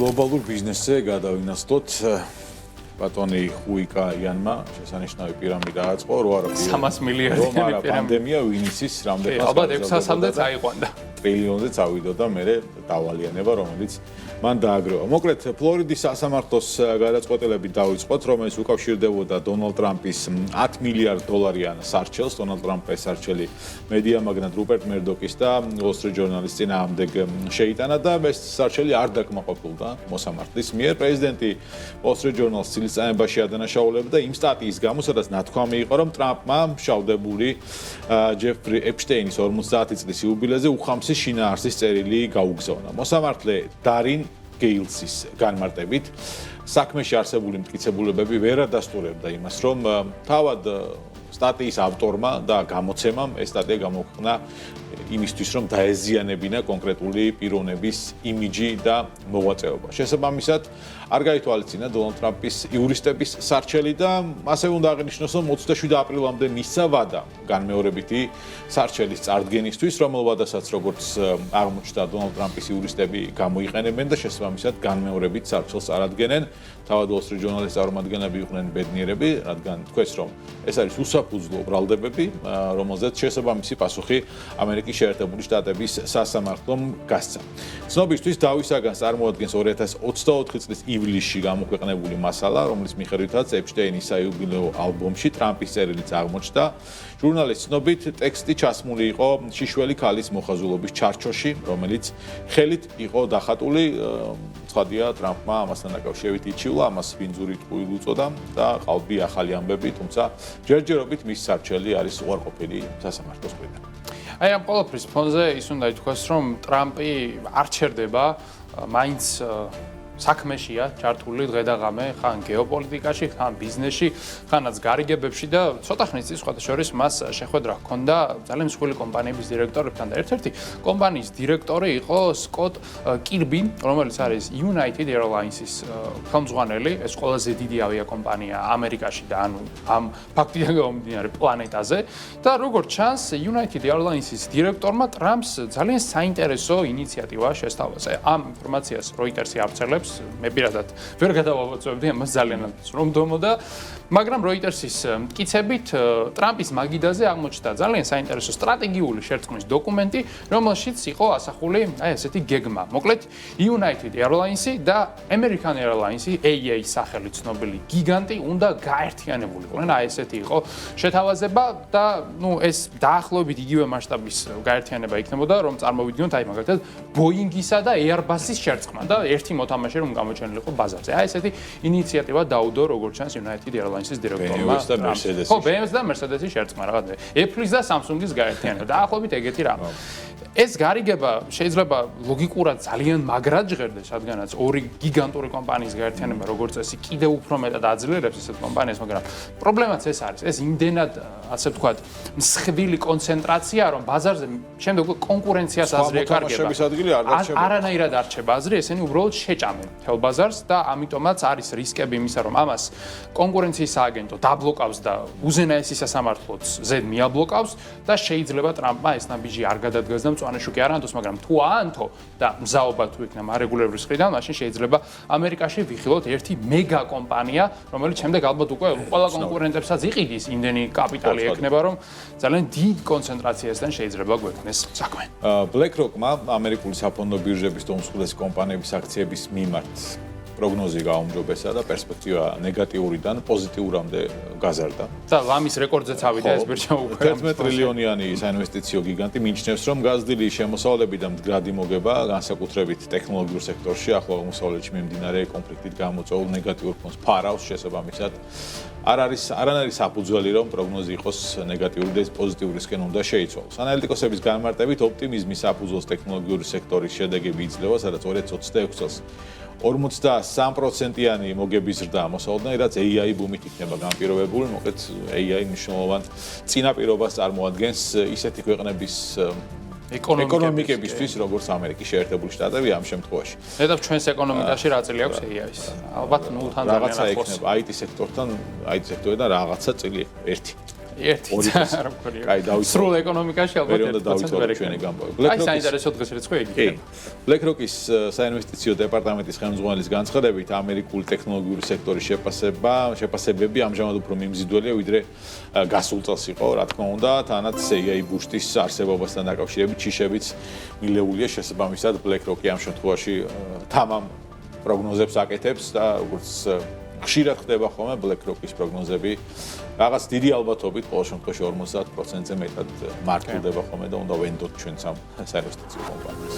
გლობალურ ბიზნესზე გადავინაცვლოთ ბატონი ხუიკა იანმა შესანიშნავი პირამიდა აწყო, რო არა 300 მილიარდიანი პირამიდა. პანდემია ვინიცის რამდენად ალბათ 600-მდე წაიყვანდა. ტრილიონზე წავიდო და მე დავალიანება, რომელიც მან დააგროვა. მოკლედ, ფლორიდის სასამართლოს გადაწყვეტილებით დავიწყოთ, რომელიც უკავშირდებოდა დონალდ ტრამპის 10 მილიარდ დოლარიან სარჩელს, დონალდ ტრამპის სარჩელი მედია მაგნატ რუპერტ მერდოკის და Wall Street Journal-ის წინააღმდეგ შეიტანა და ეს სარჩელი არ დაკმაყოფილდა მოსამართლის მიერ. პრეზიდენტი Wall Street Journal-ს წილიწამებაში ადანაშაულებდა იმ სტატიის გამო, სადაც ნათქვამი იყო, რომ ტრამპმა მშავდებული ჯეფრი ეპშტეინის 50 წლის იუბილეზე უხამსი შინაარსის წერილი გაუგზავნა. მოსამართლე დარინ გეილსის განმარტებით საქმეში არსებული მტკიცებულებები ვერ ადასტურებდა იმას, რომ თავად სტატიის ავტორმა და გამოცემამ ეს სტატია გამოქვეყნა იმისთვის, რომ დაეზიანებინა კონკრეტული პიროვნების იმიჯი და მოღვაწეობა. შესაბამისად, არ გაითვალისწინა დონალდ ტრამპის იურისტების სარჩელი და ასევე უნდა აღინიშნოს, რომ 27 აპრილამდე მისცა ვადა განმეორებითი სარჩელის წარდგენისთვის, რომელ ვადასაც როგორც აღმოჩნდა დონალდ ტრამპის იურისტები გამოიყენებენ და შესაბამისად განმეორებით სარჩელს არადგენენ. თავად Wall Street Journal-ის წარმომადგენლები იყვნენ ბედნიერები, რადგან თქვეს, რომ ეს არის უსაფუძვლო ბრალდებები, რომელზეც შესაბამისი პასუხი ამერიკის შეერთებული შტატების სასამართლომ გასცა. ცნობისთვის დავისაგანს წარმოადგენს 2024 წლის ივლისში გამოქვეყნებული მასალა, რომლის მიხედვითაც ეპშტეინის საიუბილეო ალბომში ტრამპის წერილიც აღმოჩნდა. ჟურნალის ცნობით, ტექსტი ჩასმული იყო შიშველი ქალის მოხაზულობის ჩარჩოში, რომელიც ხელით იყო დახატული. ცხადია, ტრამპმა ამასთან დაკავშირებით იჩივლა, ამას ბინძური ტყუილი უწოდა და ყალბი ახალი ამბები, თუმცა ჯერჯერობით მის სარჩელი არის უარყოფილი სასამართლოს მხრიდან. აი ამ ყველაფრის ფონზე ის უნდა ითქვას, რომ ტრამპი არ ჩერდება, მაინც საქმეშია ჩართული დღე და ღამე, ხან გეოპოლიტიკაში, ხან ბიზნესში, ხანაც გარიგებებში და ცოტა ხნის წინ სხვადასხვა მას შეხვედრა ჰქონდა ძალიან მსხვილი კომპანიების დირექტორებთან და ერთ-ერთი კომპანიის დირექტორი იყო სკოტ კირბი, რომელიც არის United Airlines-ის ხელმძღვანელი, ეს ყველაზე დიდი ავიაკომპანია ამერიკაში და ანუ ამ ფაქტიდან გამომდინარე პლანეტაზე და როგორც ჩანს United Airlines-ის დირექტორმა ტრამპს ძალიან საინტერესო ინიციატივა შესთავაზა. ამ ინფორმაციას Reuters-ი ავრცელებს მე პირადად ვერ გადავავაწვევდი ამას ძალიან რომ დომოდა, მაგრამ Reuters-ის მტკიცებით ტრამპის მაგიდაზე აღმოჩნდა ძალიან საინტერესო სტრატეგიული შერწყმის დოკუმენტი, რომელშიც იყო ასახული აი ესეთი გეგმა. მოკლედ, United Airlines-ი და American Airlines-ი, AA სახელით ცნობილი გიგანტი უნდა გაერთიანებულიყვნენ. აი ესეთი იყო შეთავაზება და ეს დაახლოებით იგივე მასშტაბის გაერთიანება იქნებოდა, რომ წარმოვიდგინოთ აი მაგალითად Boeing-ისა და Airbus-ის შერწყმა და ერთი მოთამაშე რომ გამოჩენილიყო ბაზარზე. აი ესეთი ინიციატივა დაუდო როგორც ჩანს United Airlines-ის დირექტორმა. ხო, BMW-ს და Mercedes-ის შერწყმა რაღაც. Apple-ის და Samsung-ის გაერთიანება. დაახლოებით ეგეთი რამ. ეს გარიგება შეიძლება ლოგიკურად ძალიან მაგრად ჟღერდეს, რადგანაც ორი გიგანტური კომპანიის გაერთიანება როგორც წესი კიდევ უფრო მეტად აძლიერებს ესეთ კომპანიას, მაგრამ პრობლემაც ეს არის. ეს იმდენად, ასე ვთქვათ, მსხვილი კონცენტრაცია, რომ ბაზარზე შემდეგ კონკურენციას აზრი ეკარგება. არანაირად არ რჩება აზრი, ესენი უბრალოდ შეჭამენ მთელ ბაზარს და ამიტომაც არის რისკები იმისა, რომ ამას კონკურენციის სააგენტო დაბლოკავს და უზენაესი სასამართლოც ზედ მიაბლოკავს და შეიძლება ტრამპმა ეს ნაბიჯი არ გადადგას და მწვანეშუკი არ ანთოს, მაგრამ თუ აანთო და მზაობა თუ იქნება მარეგულირების მხრიდან, მაშინ შეიძლება ამერიკაში ვიხილოთ ერთი მეგა კომპანია, რომელიც შემდეგ ალბათ უკვე ყველა კონკურენტებსაც იყიდის, იმდენი კაპიტალი ექნება, რომ ძალიან დიდ კონცენტრაციასთან შეიძლება გვექნეს საქმე. BlackRock-მა ამერიკული საფონდო ბირჟების და უმსხვილესი კომპანიების აქციების მიმართ პროგნოზი გაუმჯობესა და პერსპექტივა ნეგატიურიდან პოზიტიურამდე გაზარდა. და ლამის რეკორდზეც ავიდა ეს ბირჟა უკვე 11 ტრილიონიანი საინვესტიციო გიგანტი მიიჩნევს, რომ გაზრდილი შემოსავლები და მდგრადი მოგება განსაკუთრებით ტექნოლოგიურ სექტორში ახლო აღმოსავლეთში მიმდინარე კონფლიქტით გამოწვეულ ნეგატიურ ფონს ფარავს. შესაბამისად, არანაირი საფუძველი, რომ პროგნოზი იყოს ნეგატიური და ეს პოზიტიურისკენ უნდა შეიცვალოს. ანალიტიკოსების განმარტებით, ოპტიმიზმის საფუძველს ტექნოლოგიური სექტორის შედეგები იძლევა, სადაც 2026 წელს 43%-იანი მოგების ზრდა მოსალოდნელი, რაც AI ბუმით იქნება განპირობებული. მოკლედ, AI მნიშვნელოვან წინაპირობას წარმოადგენს ისეთი ქვეყნების ეკონომიკებისთვის, როგორც ამერიკის შეერთებული შტატები ამ შემთხვევაში. ზედაც ჩვენს ეკონომიკაში რა წილი აქვს AI-ს? ალბათ ნულთან ძალიან ახლოს. რაღაცა იქნება IT სექტორიდან რაღაცა წილი ერთი. ერთი რა მქონია. კაი, დავიწყო. სრულ ეკონომიკაში ალბათ მე უნდა დავიწყოთ ჩვენი გამბავი. აი საინტერესო დღესრიცხვა იგი. კი. BlackRock-ის საინვესტიციო დეპარტამენტის ხელმძღვანელის განცხადებით, ამერიკული ტექნოლოგიური სექტორის შეფასებები ამჟამად უფრო მიმზიდველია, ვიდრე გასულ წელს იყო, რა თქმა უნდა, თანაც AI ბუშტის არსებობასთან დაკავშირებით ჩიშებიც მილეულია შესაბამისად BlackRock-ი ამ შემთხვევაში თამამ პროგნოზებს აკეთებს და როგორც ხშირად ხდება ხოლმე BlackRock-ის პროგნოზები რაღაც დიდი ალბათობით ყოველ შემთხვევაში 50%-ზე მეტად მართლდება ხოლმე და უნდა ვენდოთ ჩვენც ამ საინვესტიციო კომპანიას.